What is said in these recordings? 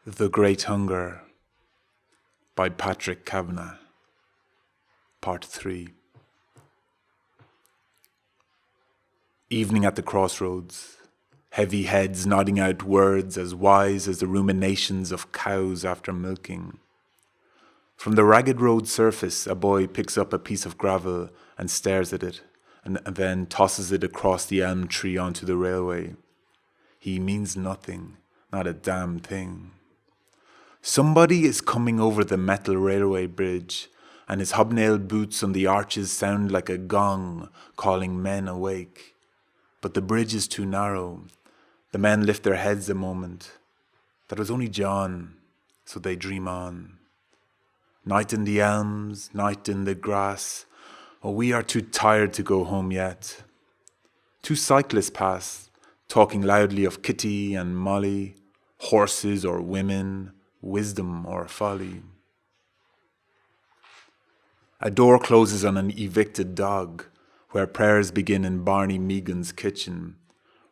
The Great Hunger by Patrick Kavanagh, Part 3. Evening at the Crossroads, heavy heads nodding out words as wise as the ruminations of cows after milking. From the ragged road surface, a boy picks up a piece of gravel and stares at it, and then tosses it across the elm tree onto the railway. He means nothing, not a damn thing. Somebody is coming over the metal railway bridge, and his hobnailed boots on the arches sound like a gong calling men awake. But the bridge is too narrow. The men lift their heads a moment. That was only John, so they dream on. Night in the elms, night in the grass. Oh, we are too tired to go home yet. Two cyclists pass, talking loudly of Kitty and Molly, horses or women, wisdom or folly. A door closes on an evicted dog, where prayers begin in Barney Megan's kitchen.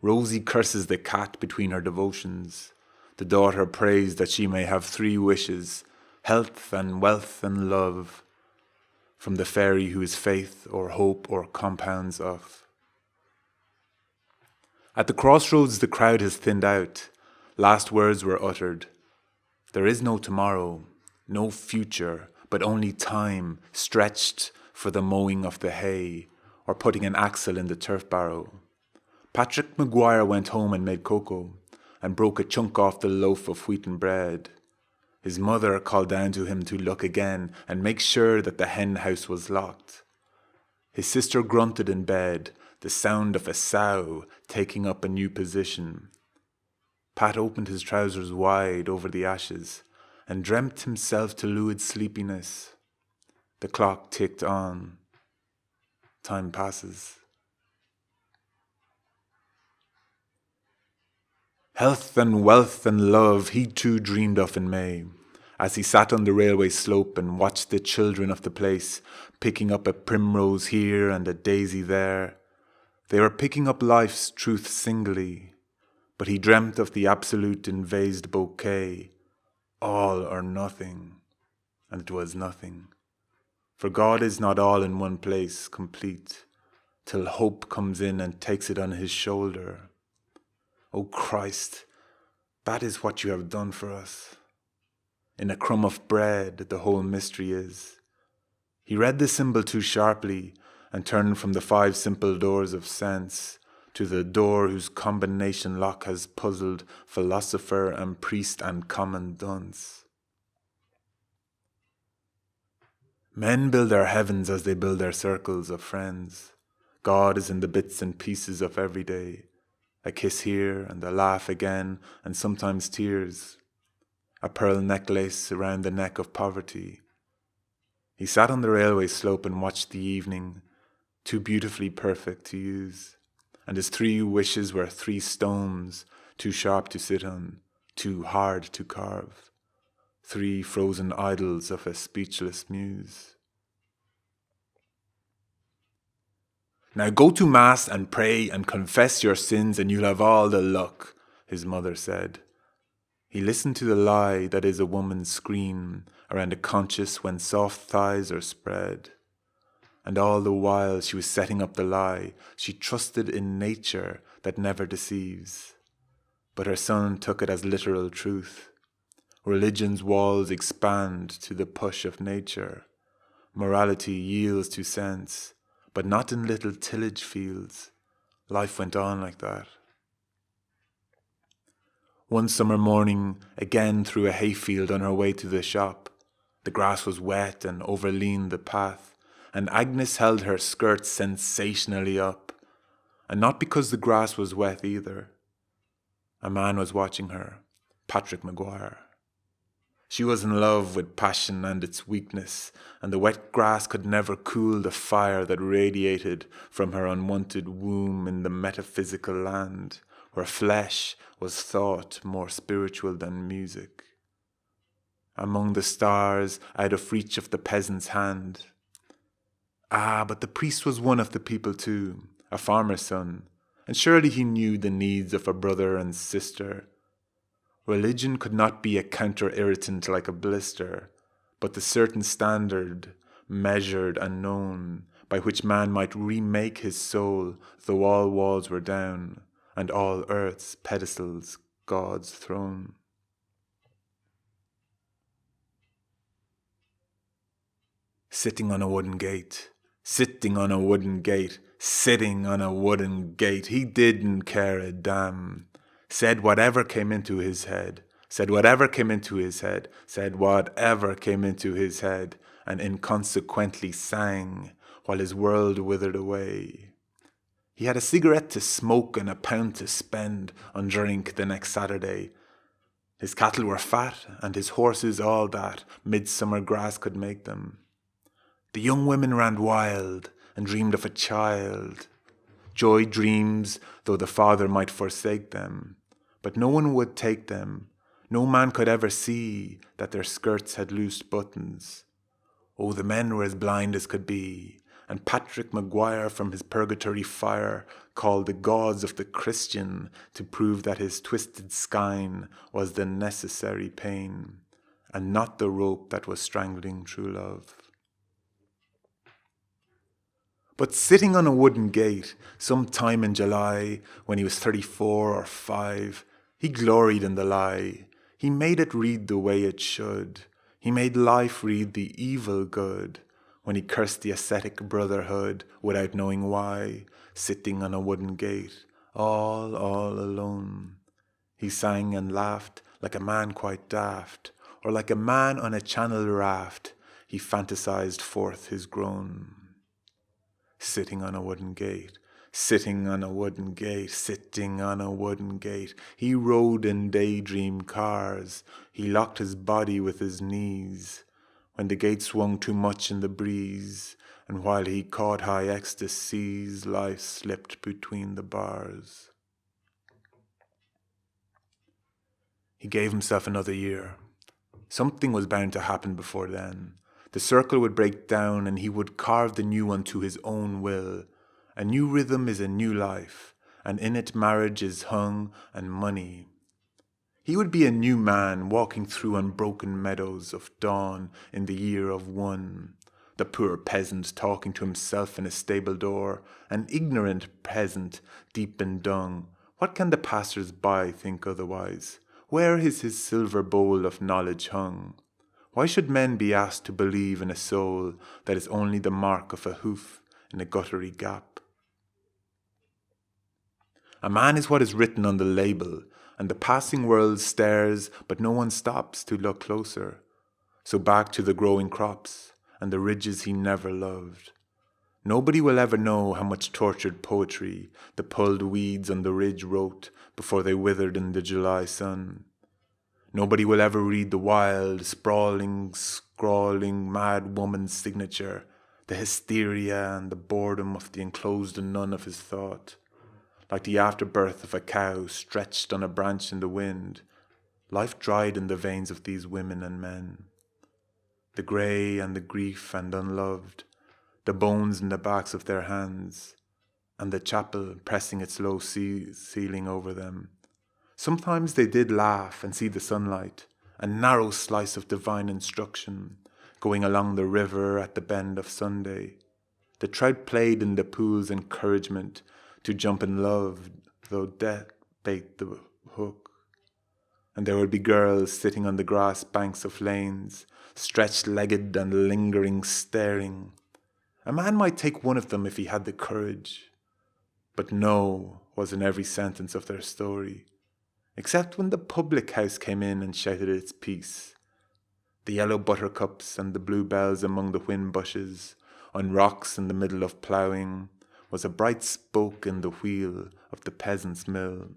Rosie curses the cat between her devotions. The daughter prays that she may have 3 wishes, health and wealth and love, from the fairy who is faith or hope or compounds of. At the crossroads the crowd has thinned out. Last words were uttered. There is no tomorrow, no future, but only time stretched for the mowing of the hay or putting an axle in the turf barrow. Patrick Maguire went home and made cocoa and broke a chunk off the loaf of wheaten bread. His mother called down to him to look again and make sure that the hen house was locked. His sister grunted in bed, the sound of a sow taking up a new position. Pat opened his trousers wide over the ashes and dreamt himself to lurid sleepiness. The clock ticked on. Time passes. Health and wealth and love he too dreamed of in May, as he sat on the railway slope and watched the children of the place picking up a primrose here and a daisy there. They were picking up life's truth singly, but he dreamt of the absolute invased bouquet, all or nothing, and it was nothing. For God is not all in one place, complete, till hope comes in and takes it on his shoulder. O Christ, that is what you have done for us. In a crumb of bread the whole mystery is. He read the symbol too sharply and turned from the 5 simple doors of sense to the door whose combination lock has puzzled philosopher and priest and common dunce. Men build their heavens as they build their circles of friends. God is in the bits and pieces of every day. A kiss here and a laugh again and sometimes tears. A pearl necklace around the neck of poverty. He sat on the railway slope and watched the evening, too beautifully perfect to use. And his 3 wishes were 3 stones, too sharp to sit on, too hard to carve. 3 frozen idols of a speechless muse. Now go to Mass and pray and confess your sins and you'll have all the luck, his mother said. He listened to the lie that is a woman's scream around a conscience when soft thighs are spread. And all the while she was setting up the lie, she trusted in nature that never deceives. But her son took it as literal truth. Religion's walls expand to the push of nature. Morality yields to sense, but not in little tillage fields. Life went on like that. One summer morning, again through a hayfield on her way to the shop. The grass was wet and overleaned the path, and Agnes held her skirt sensationally up, and not because the grass was wet either. A man was watching her, Patrick Maguire. She was in love with passion and its weakness, and the wet grass could never cool the fire that radiated from her unwanted womb in the metaphysical land, where flesh was thought more spiritual than music. Among the stars, out of reach of the peasant's hand. But the priest was one of the people too, a farmer's son, and surely he knew the needs of a brother and sister. Religion could not be a counter-irritant like a blister, but the certain standard, measured and known, by which man might remake his soul, though all walls were down, and all earth's pedestals God's throne. Sitting on a wooden gate, sitting on a wooden gate, sitting on a wooden gate, he didn't care a damn. Said whatever came into his head, said whatever came into his head, said whatever came into his head, and inconsequently sang while his world withered away. He had a cigarette to smoke and £1 to spend on drink the next Saturday. His cattle were fat and his horses all that midsummer grass could make them. The young women ran wild and dreamed of a child. Joy dreams, though the father might forsake them. But no one would take them. No man could ever see that their skirts had loosed buttons. Oh, the men were as blind as could be. And Patrick Maguire from his purgatory fire called the gods of the Christian to prove that his twisted skein was the necessary pain, and not the rope that was strangling true love. But sitting on a wooden gate, some time in July, when he was 34 or 5, he gloried in the lie. He made it read the way it should. He made life read the evil good, when he cursed the ascetic brotherhood without knowing why, sitting on a wooden gate, all alone. He sang and laughed like a man quite daft, or like a man on a channel raft. He fantasized forth his groan. Sitting on a wooden gate, sitting on a wooden gate, sitting on a wooden gate. He rode in daydream cars. He locked his body with his knees when the gate swung too much in the breeze, and while he caught high ecstasies, life slipped between the bars. He gave himself another year. Something was bound to happen before then. The circle would break down and he would carve the new one to his own will. A new rhythm is a new life, and in it marriage is hung and money. He would be a new man walking through unbroken meadows of dawn in the year of one. The poor peasant talking to himself in a stable door, an ignorant peasant deep in dung. What can the passers-by think otherwise? Where is his silver bowl of knowledge hung? Why should men be asked to believe in a soul that is only the mark of a hoof in a guttery gap? A man is what is written on the label, and the passing world stares, but no one stops to look closer. So back to the growing crops and the ridges he never loved. Nobody will ever know how much tortured poetry the pulled weeds on the ridge wrote before they withered in the July sun. Nobody will ever read the wild, sprawling, scrawling, mad woman's signature, the hysteria and the boredom of the enclosed nun of his thought. Like the afterbirth of a cow stretched on a branch in the wind, life dried in the veins of these women and men. The grey and the grief and unloved, the bones in the backs of their hands, and the chapel pressing its low ceiling over them. Sometimes they did laugh and see the sunlight, a narrow slice of divine instruction, going along the river at the bend of Sunday. The trout played in the pool's encouragement to jump in love, though death bait the hook. And there would be girls sitting on the grass banks of lanes, stretched-legged and lingering, staring. A man might take one of them if he had the courage. But no was in every sentence of their story, except when the public house came in and shouted its piece. The yellow buttercups and the bluebells among the whin bushes, on rocks in the middle of ploughing, was a bright spoke in the wheel of the peasant's mill.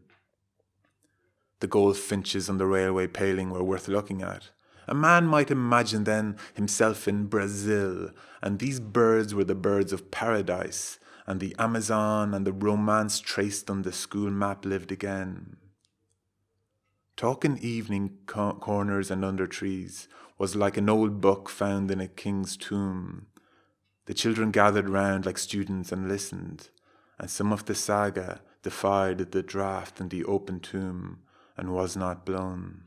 The goldfinches on the railway paling were worth looking at. A man might imagine then himself in Brazil, and these birds were the birds of paradise, and the Amazon and the romance traced on the school map lived again. Talk in evening corners and under trees was like an old book found in a king's tomb. The children gathered round like students and listened, and some of the saga defied the draught in the open tomb, and was not blown.